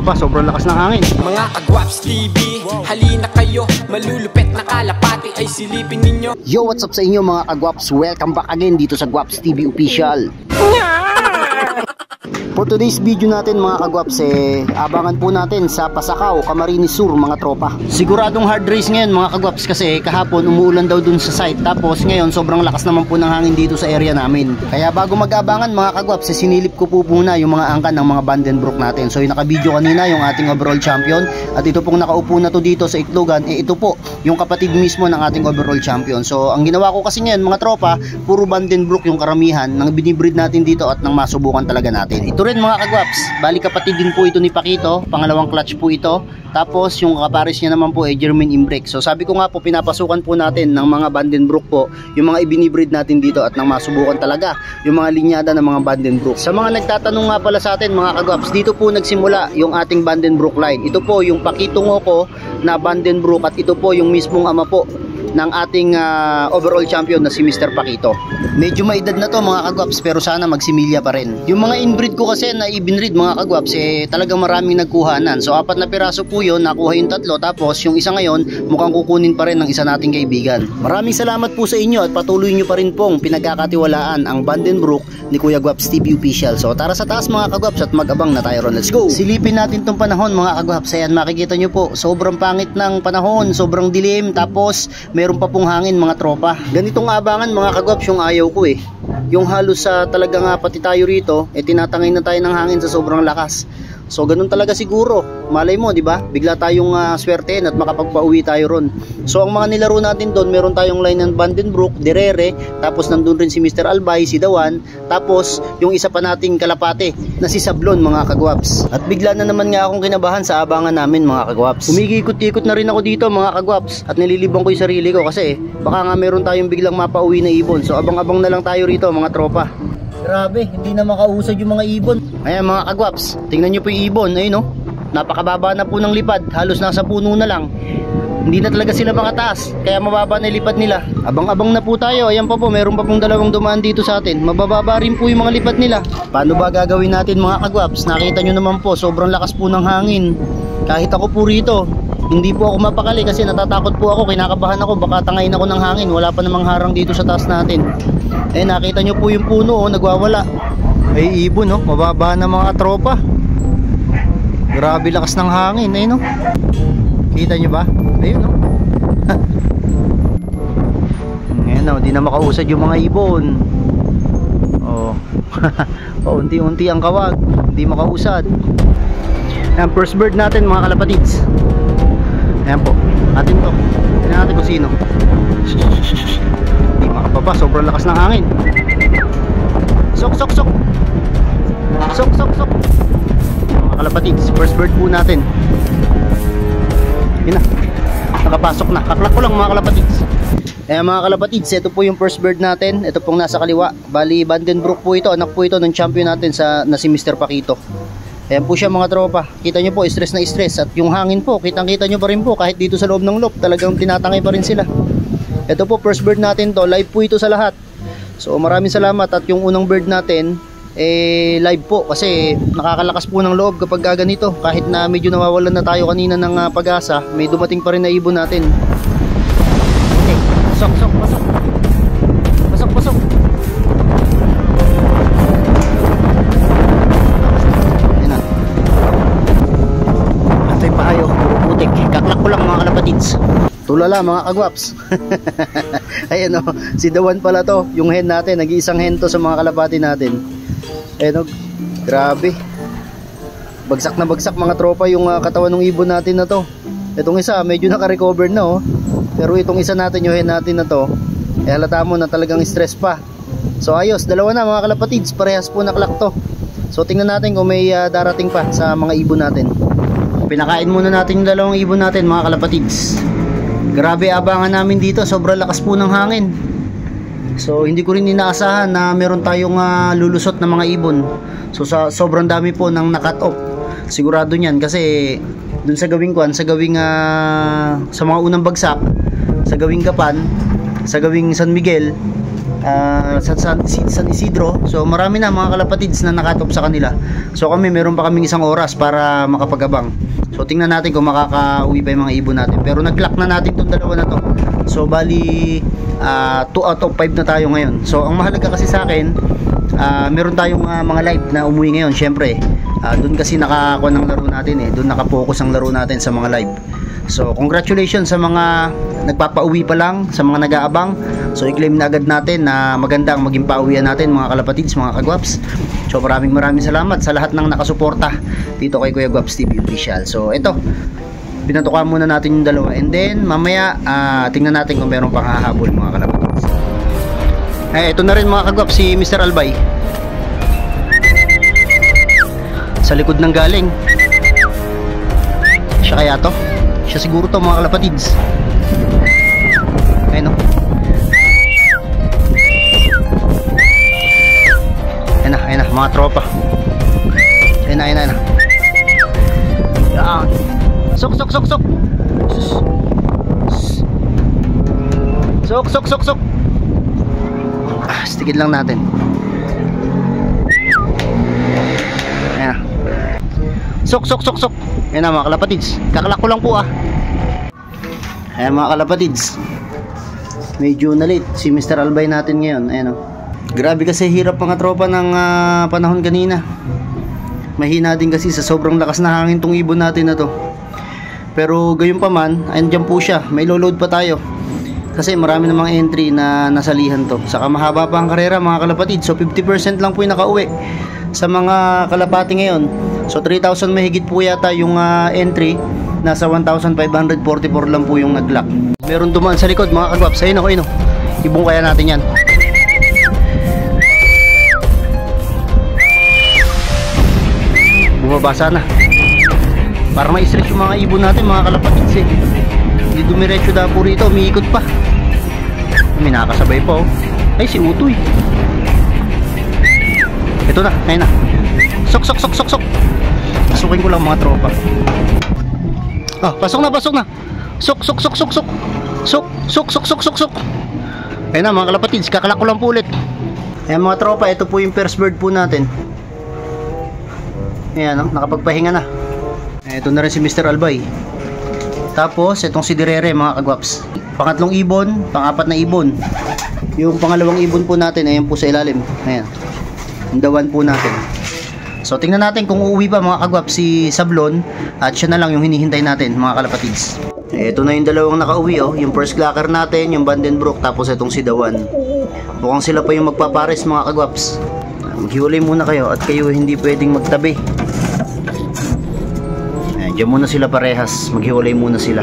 pa, sobrang lakas ng hangin. Mga Kagwaps TV, halina kayo, malulupet na kalapati ay silipin ninyo. Yo, what's up sa inyo mga Kagwaps? Welcome back again dito sa Gwaps TV Official. For today's video natin mga Kagwaps, abangan po natin sa Pasakaw, Camarines Sur mga tropa. Siguradong hard race ngayon mga Kagwaps kasi kahapon umuulan daw dun sa site. Tapos ngayon sobrang lakas naman po ng hangin dito sa area namin. Kaya bago mag-abangan mga Kagwaps, sinilip ko po muna yung mga angkan ng mga Vandenbroek natin. So yung naka-video kanina yung ating overall champion. At ito pong nakaupo na to dito sa Itlogan, ito po yung kapatid mismo ng ating overall champion. So ang ginawa ko kasi ngayon mga tropa, puro Vandenbroek yung karamihan ng binibreed natin dito at nang masubukan talaga natin. Ito rin mga Kagwaps, bali kapatid din po ito ni Pakito, pangalawang clutch po ito. Tapos yung kapares niya naman po ay German Imbrek. So sabi ko nga po, pinapasukan po natin ng mga Vandenbroek po yung mga ibinibreed natin dito at nang masubukan talaga yung mga linyada ng mga Vandenbroek. Sa mga nagtatanong nga pala sa atin mga Kagwaps, dito po nagsimula yung ating Vandenbroek line. Ito po yung Pakito Ngoko na Vandenbroek at ito po yung mismong ama po ng ating overall champion na si Mr. Pakito. Medyo maedad na to mga Kagwaps, pero sana magsimilya pa rin. Yung mga inbreed ko kasi na ibinreed mga Kagwaps, talagang maraming nagkuhanan. So 4 na piraso po yun, nakuha yung 3, tapos yung isa ngayon mukhang kukunin pa rin ng isa nating kaibigan. Maraming salamat po sa inyo at patuloy nyo pa rin pong pinagkakatiwalaan ang Vandenbroek ni Kuya Gwaps TV Official. So tara sa taas mga Kagwaps at mag-abang na tayo ron. Let's go! Silipin natin tong panahon mga Kagwaps. Ayan, makikita nyo po, sobrang pangit ng panahon, sobrang dilim, tapos meron pa pong hangin mga tropa. Ganitong abangan mga Kagwaps yung ayaw ko yung halos sa talagang pati tayo rito tinatangay na tayo ng hangin sa sobrang lakas. So ganun talaga siguro. Malay mo, 'di ba? Bigla tayong swertein at makapagpauwi tayo ron. So ang mga nilaro natin doon, meron tayong line ng Vandenbroek, Derere, tapos nandun rin si Mr. Albay, si Dawan, tapos yung isa pa nating kalapate na si Sablon mga Kagwaps. At bigla na naman nga akong kinabahan sa abangan namin mga Kagwaps. Umikot-ikot na rin ako dito mga Kagwaps at nililibang ko yung sarili ko kasi baka nga meron tayong biglang mapauwi na ibon. So abang-abang na lang tayo rito mga tropa. Grabe, hindi na makausad yung mga ibon. Ayan mga Kagwaps, tingnan nyo po yung ibon. Ayun napakababa na po ng lipad, halos nasa puno na lang. Hindi na talaga sila makataas, kaya mababa na lipad nila. Abang-abang na po tayo. Ayan pa po, meron pa pong 2 dumaan dito sa atin. Mabababa rin po yung mga lipad nila. Paano ba gagawin natin mga Kagwaps? Nakita nyo naman po, sobrang lakas po ng hangin. Kahit ako po rito, hindi po ako mapakali kasi natatakot po ako, kinakabahan ako, baka tangayin ako ng hangin. Wala pa namang harang dito sa taas natin. Nakita nyo po yung puno nagwawala. Ay ibon mababa na mga tropa. Grabe lakas ng hangin Kita nyo ba? Ayun Ngayon di na makausad yung mga ibon. Unti-unti ang kawag, hindi makausad. Ayan, first bird natin mga kalapatids. Ayan po, atin to. Tignan natin kung sino. Hindi makababa, sobrang lakas ng hangin. Sok. Mga kalapatids, first bird po natin. Yun na, nakapasok na. Kaklak ko lang mga kalapatids. Ayan mga kalapatids, ito po yung first bird natin. Ito pong nasa kaliwa. Bali Vandenbroek po ito, anak po ito ng champion natin na si Mr. Pakito. Ayan po siya mga tropa. Kita nyo po, stress na stress. At yung hangin po, kitang-kita nyo pa rin po. Kahit dito sa loob ng loop, talagang tinatangay pa rin sila. Ito po, first bird natin to. Live po ito sa lahat. So maraming salamat. At yung unang bird natin live po kasi nakakalakas po ng loob kapag ganito. Kahit na medyo nawawalan na tayo kanina ng pag-asa, may dumating pa rin na ibon natin. Okay, pasok. Ayan na. Antay pa kayo, puro putik. Kaklak ko lang mga kalapatids. Tulala mga Kagwaps. Ayan si Dawan pala to, yung hen natin, nag-iisang hen to sa mga kalapati natin. Grabe. Bagsak na bagsak mga tropa yung katawan ng ibon natin na to. Itong isa medyo naka-recover na pero itong isa natin, yung hen natin na to, halata mo na talagang stress pa. So ayos, 2 na mga kalapatids, parehas po naklak to. So tingnan natin kung may darating pa sa mga ibon natin. Pinakain muna natin yung 2 ibon natin mga kalapatids. Grabe abangan namin dito, sobrang lakas po ng hangin. So hindi ko rin inaasahan na meron tayong lulusot na mga ibon. So sobrang dami po ng nakat off. Sigurado niyan kasi dun sa gawing sa mga unang bagsak, sa gawing Gapan, sa gawing San Miguel, San Isidro. So marami na mga kalapatids na nakatop sa kanila. So kami meron pa kaming isang oras para makapagabang. So tingnan natin kung makakauwi pa yung mga ibon natin. Pero nag-clock na natin tong dalawa na to. So bali 2 out of 5 na tayo ngayon. So ang mahalaga kasi sa akin, meron tayong mga live na umuwi ngayon. Syempre doon kasi nakakuha ng laro natin doon nakapokus ang laro natin sa mga live. So congratulations sa mga nagpapauwi pa lang, sa mga nag-aabang. So i-claim na agad natin na maganda ang maging pauwian natin mga kalapatids, mga kagwaps. So maraming salamat sa lahat ng nakasuporta dito kay Kuya Gwaps TV Official. So ito, pinatukan muna natin yung dalawa, and then mamaya tingnan natin kung meron pang hahabol mga kalapatids. Ito na rin mga kagwaps si Mr. Albay. Sa likod ng galing. Siya kaya to? Siya siguro to mga kalapatids. Ayun o. Ayun na mga tropa. Ayun na. Yan. Sok. Sok. Stikid lang natin. Ayun na. Sok. Ayun na mga kalapatids. Kakalak ko lang po Ayan mga kalapatids, medyo na late si Mr. Albay natin ngayon. Ayan grabe kasi hirap mga tropa ng panahon kanina. Mahina din kasi sa sobrang lakas na hangin tong ibon natin na to. Pero gayon pa man, andyan po siya. May load pa tayo kasi marami namang entry na nasalihan to. Saka mahaba pa ang karera mga kalapatids. So 50% lang po yung nakauwi sa mga kalapati ngayon. So 3,000 mahigit po yata yung entry. Nasa 1,544 lang po yung nag-lock. Meron dumaan sa likod mga kagwaps. Ayun ako. Ibong kaya natin yan. Bumabasa na. Para ma-stretch yung mga ibon natin mga kalapatids Hindi dumiretso daw po rito. Umiikot pa. May nakasabay pa Ay si Utoy. Ito na. Ayun na. Sok. Pasukin ko lang mga tropa. Pasok na. Sok. Ayun na mga kalapatids, kakalak ko lang po ulit. Ayan mga tropa, ito po yung first bird po natin. Ayan nakapagpahinga na. Ito na rin si Mr. Albay. Tapos itong si Direre mga kagwaps. Pangatlong ibon, pang-apat na ibon. Yung pangalawang ibon po natin, ayan po sa ilalim. Ayan, yung dawan po natin. So tingnan natin kung uuwi pa mga kagwaps si Sablon. At siya na lang yung hinihintay natin mga kalapatids. Ito na yung dalawang nakauwi yung first clacker natin, yung Vandenbroek, tapos itong si Dawan. Mukhang sila pa yung magpapares mga kagwaps. Maghiwalay muna kayo at kayo hindi pwedeng magtabi. Diyan muna sila parehas, maghiwalay muna sila.